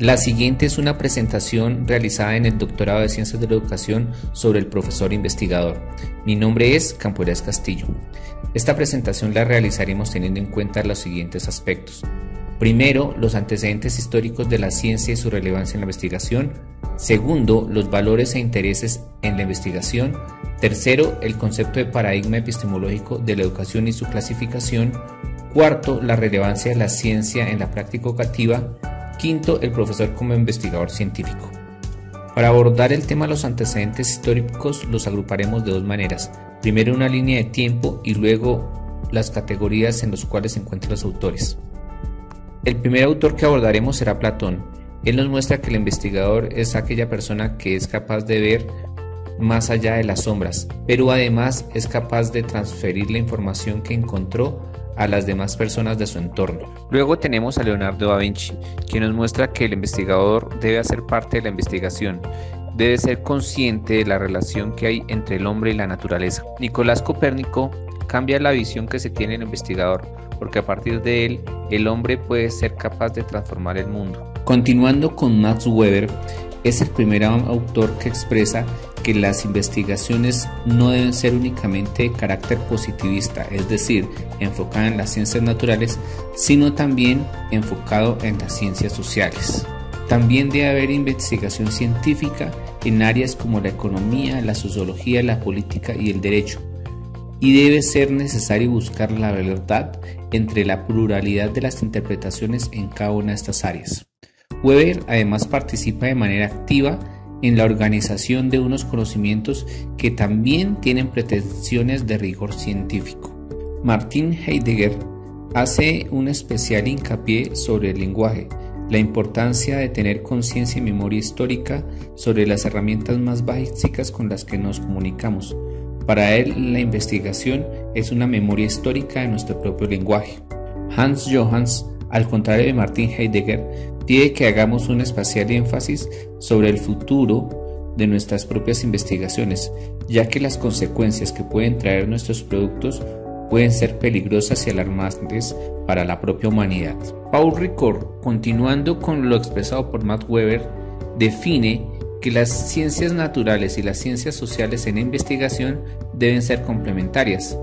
La siguiente es una presentación realizada en el Doctorado de Ciencias de la Educación sobre el profesor investigador. Mi nombre es Camporeas Castillo. Esta presentación la realizaremos teniendo en cuenta los siguientes aspectos. Primero, los antecedentes históricos de la ciencia y su relevancia en la investigación. Segundo, los valores e intereses en la investigación. Tercero, el concepto de paradigma epistemológico de la educación y su clasificación. Cuarto, la relevancia de la ciencia en la práctica educativa. Quinto, el profesor como investigador científico. Para abordar el tema de los antecedentes históricos los agruparemos de dos maneras. Primero una línea de tiempo y luego las categorías en las cuales se encuentran los autores. El primer autor que abordaremos será Platón. Él nos muestra que el investigador es aquella persona que es capaz de ver más allá de las sombras, pero además es capaz de transferir la información que encontró a las demás personas de su entorno. Luego tenemos a Leonardo da Vinci, quien nos muestra que el investigador debe hacer parte de la investigación, debe ser consciente de la relación que hay entre el hombre y la naturaleza. Nicolás Copérnico cambia la visión que se tiene del investigador, porque a partir de él, el hombre puede ser capaz de transformar el mundo. Continuando con Max Weber, es el primer autor que expresa que las investigaciones no deben ser únicamente de carácter positivista, es decir, enfocada en las ciencias naturales, sino también enfocado en las ciencias sociales. También debe haber investigación científica en áreas como la economía, la sociología, la política y el derecho, y debe ser necesario buscar la verdad entre la pluralidad de las interpretaciones en cada una de estas áreas. Weber además participa de manera activa en la organización de unos conocimientos que también tienen pretensiones de rigor científico. Martin Heidegger hace un especial hincapié sobre el lenguaje, la importancia de tener conciencia y memoria histórica sobre las herramientas más básicas con las que nos comunicamos. Para él, la investigación es una memoria histórica de nuestro propio lenguaje. Hans Johanns, al contrario de Martin Heidegger, pide que hagamos un especial énfasis sobre el futuro de nuestras propias investigaciones, ya que las consecuencias que pueden traer nuestros productos pueden ser peligrosas y alarmantes para la propia humanidad. Paul Ricoeur, continuando con lo expresado por Max Weber, define que las ciencias naturales y las ciencias sociales en investigación deben ser complementarias,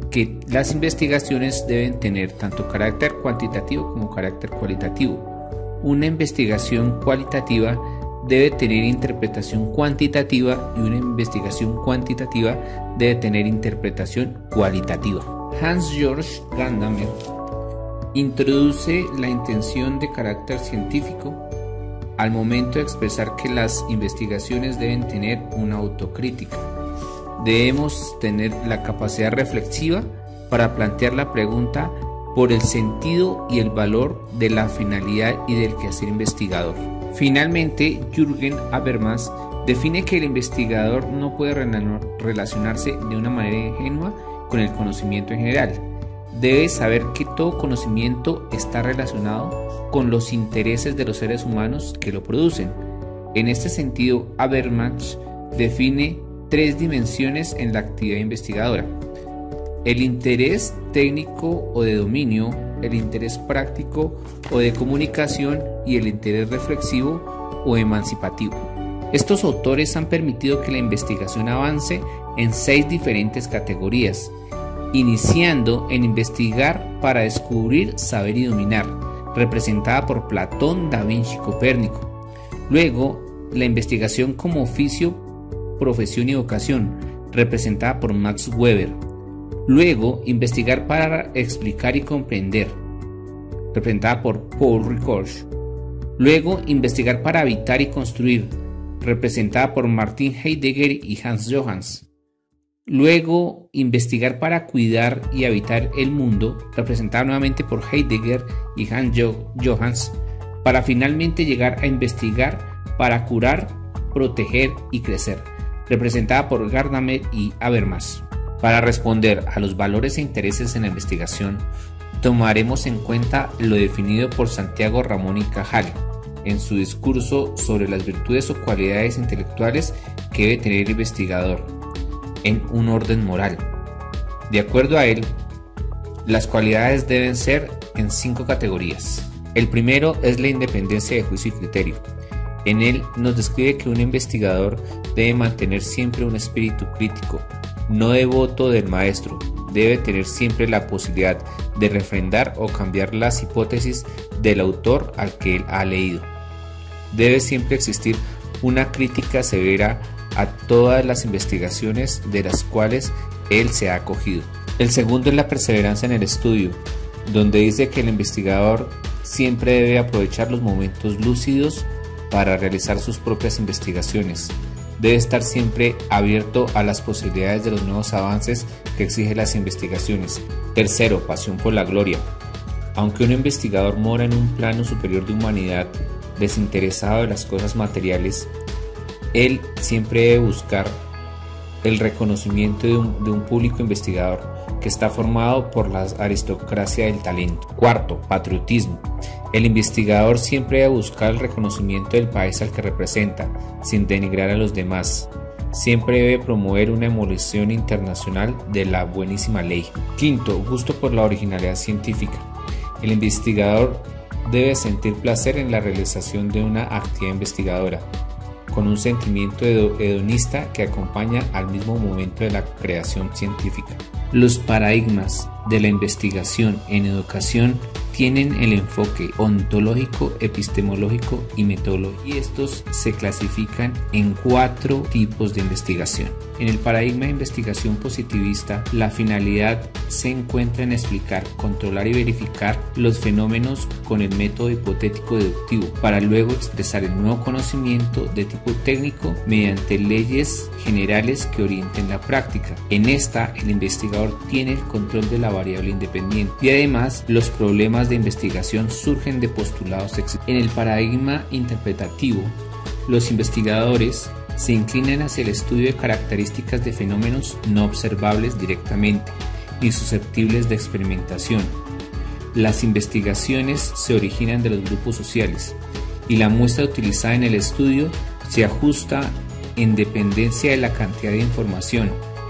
que las investigaciones deben tener tanto carácter cuantitativo como carácter cualitativo. Una investigación cualitativa debe tener interpretación cuantitativa y una investigación cuantitativa debe tener interpretación cualitativa. Hans-Georg Gadamer introduce la intención de carácter científico al momento de expresar que las investigaciones deben tener una autocrítica. Debemos tener la capacidad reflexiva para plantear la pregunta por el sentido y el valor de la finalidad y del quehacer investigador. Finalmente, Jürgen Habermas define que el investigador no puede relacionarse de una manera ingenua con el conocimiento en general. Debe saber que todo conocimiento está relacionado con los intereses de los seres humanos que lo producen. En este sentido, Habermas define tres dimensiones en la actividad investigadora: el interés técnico o de dominio, el interés práctico o de comunicación y el interés reflexivo o emancipativo. Estos autores han permitido que la investigación avance en 6 diferentes categorías, iniciando en investigar para descubrir, saber y dominar, representada por Platón, Da Vinci y Copérnico. Luego, la investigación como oficio, profesión y vocación, representada por Max Weber. Luego, investigar para explicar y comprender, representada por Paul Ricoeur. Luego, investigar para habitar y construir, representada por Martin Heidegger y Hans Johanns. Luego, investigar para cuidar y habitar el mundo, representada nuevamente por Heidegger y Hans Johanns, para finalmente llegar a investigar para curar, proteger y crecer, representada por Gadamer y Habermas. Para responder a los valores e intereses en la investigación, tomaremos en cuenta lo definido por Santiago Ramón y Cajal en su discurso sobre las virtudes o cualidades intelectuales que debe tener el investigador en un orden moral. De acuerdo a él, las cualidades deben ser en 5 categorías. El primero es la independencia de juicio y criterio. En él nos describe que un investigador debe mantener siempre un espíritu crítico, no devoto del maestro. Debe tener siempre la posibilidad de refrendar o cambiar las hipótesis del autor al que él ha leído. Debe siempre existir una crítica severa a todas las investigaciones de las cuales él se ha acogido. El segundo es la perseverancia en el estudio, donde dice que el investigador siempre debe aprovechar los momentos lúcidos para realizar sus propias investigaciones. Debe estar siempre abierto a las posibilidades de los nuevos avances que exigen las investigaciones. Tercero, pasión por la gloria. Aunque un investigador mora en un plano superior de humanidad, desinteresado de las cosas materiales, él siempre debe buscar el reconocimiento de un público investigador que está formado por la aristocracia del talento. Cuarto, patriotismo. El investigador siempre debe buscar el reconocimiento del país al que representa, sin denigrar a los demás. Siempre debe promover una emulación internacional de la buenísima ley. Quinto, gusto por la originalidad científica. El investigador debe sentir placer en la realización de una actividad investigadora, con un sentimiento hedonista que acompaña al mismo momento de la creación científica. Los paradigmas de la investigación en educación tienen el enfoque ontológico, epistemológico y metodológico, y estos se clasifican en 4 tipos de investigación. En el paradigma de investigación positivista, la finalidad se encuentra en explicar, controlar y verificar los fenómenos con el método hipotético deductivo, para luego expresar el nuevo conocimiento de tipo técnico mediante leyes generales que orienten la práctica. En esta, el investigador tiene el control de la variable independiente y además los problemas de investigación surgen de postulados existentes. En el paradigma interpretativo, los investigadores se inclinan hacia el estudio de características de fenómenos no observables directamente y susceptibles de experimentación. Las investigaciones se originan de los grupos sociales y la muestra utilizada en el estudio se ajusta en dependencia de la cantidad de información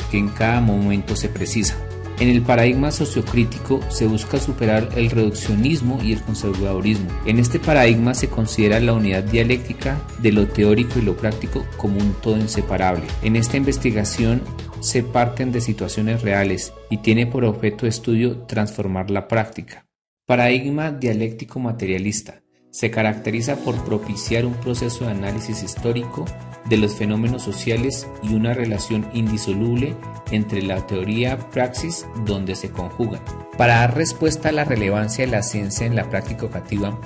que en cada momento se precisa. En el paradigma sociocrítico se busca superar el reduccionismo y el conservadurismo. En este paradigma se considera la unidad dialéctica de lo teórico y lo práctico como un todo inseparable. En esta investigación se parten de situaciones reales y tiene por objeto de estudio transformar la práctica. Paradigma dialéctico materialista. Se caracteriza por propiciar un proceso de análisis histórico de los fenómenos sociales y una relación indisoluble entre la teoría y praxis donde se conjugan. Para dar respuesta a la relevancia de la ciencia en la práctica educativa,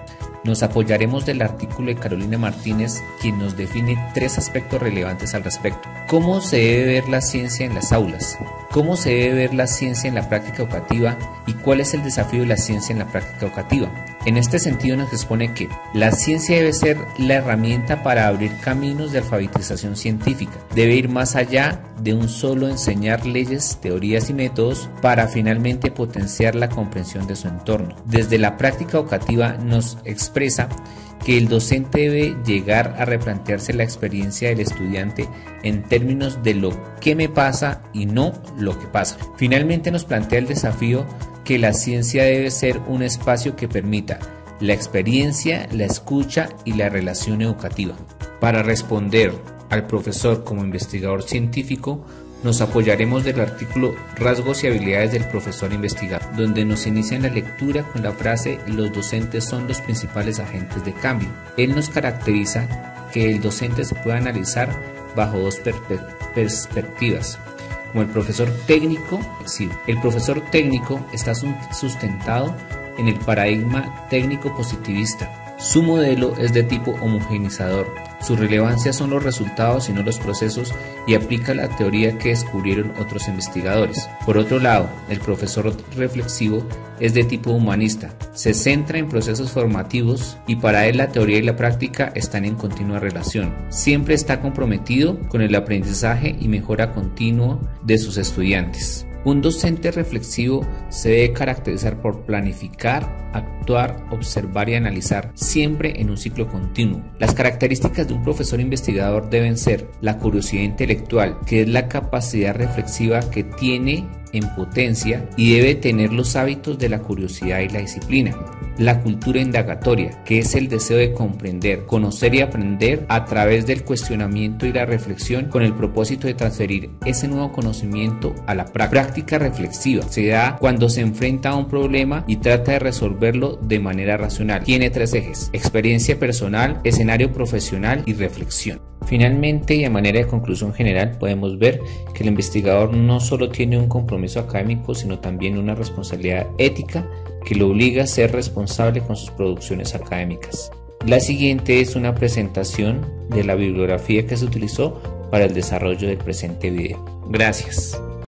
nos apoyaremos del artículo de Carolina Martínez, quien nos define 3 aspectos relevantes al respecto. ¿Cómo se debe ver la ciencia en las aulas? ¿Cómo se debe ver la ciencia en la práctica educativa? ¿Y cuál es el desafío de la ciencia en la práctica educativa? En este sentido nos expone que la ciencia debe ser la herramienta para abrir caminos de alfabetización científica. Debe ir más allá de un solo enseñar leyes, teorías y métodos para finalmente potenciar la comprensión de su entorno. Desde la práctica educativa nos expresa que el docente debe llegar a replantearse la experiencia del estudiante en términos de lo que me pasa y no lo que pasa. Finalmente nos plantea el desafío que la ciencia debe ser un espacio que permita la experiencia, la escucha y la relación educativa. Para responder al profesor como investigador científico, nos apoyaremos del artículo Rasgos y habilidades del profesor investigador, donde nos inicia la lectura con la frase «Los docentes son los principales agentes de cambio». Él nos caracteriza que el docente se puede analizar bajo 2 perspectivas. Como el profesor técnico, sí, el profesor técnico está sustentado en el paradigma técnico positivista. Su modelo es de tipo homogeneizador. Su relevancia son los resultados y no los procesos, y aplica la teoría que descubrieron otros investigadores. Por otro lado, el profesor reflexivo es de tipo humanista. Se centra en procesos formativos y para él la teoría y la práctica están en continua relación. Siempre está comprometido con el aprendizaje y mejora continua de sus estudiantes. Un docente reflexivo se debe caracterizar por planificar, actuar, observar y analizar, siempre en un ciclo continuo. Las características de un profesor investigador deben ser la curiosidad intelectual, que es la capacidad reflexiva que tiene en potencia y debe tener los hábitos de la curiosidad y la disciplina. La cultura indagatoria, que es el deseo de comprender, conocer y aprender a través del cuestionamiento y la reflexión con el propósito de transferir ese nuevo conocimiento a la práctica reflexiva. Se da cuando se enfrenta a un problema y trata de resolverlo de manera racional. Tiene 3 ejes: experiencia personal, escenario profesional y reflexión. Finalmente, y a manera de conclusión general, podemos ver que el investigador no solo tiene un compromiso académico, sino también una responsabilidad ética que lo obliga a ser responsable con sus producciones académicas. La siguiente es una presentación de la bibliografía que se utilizó para el desarrollo del presente video. Gracias.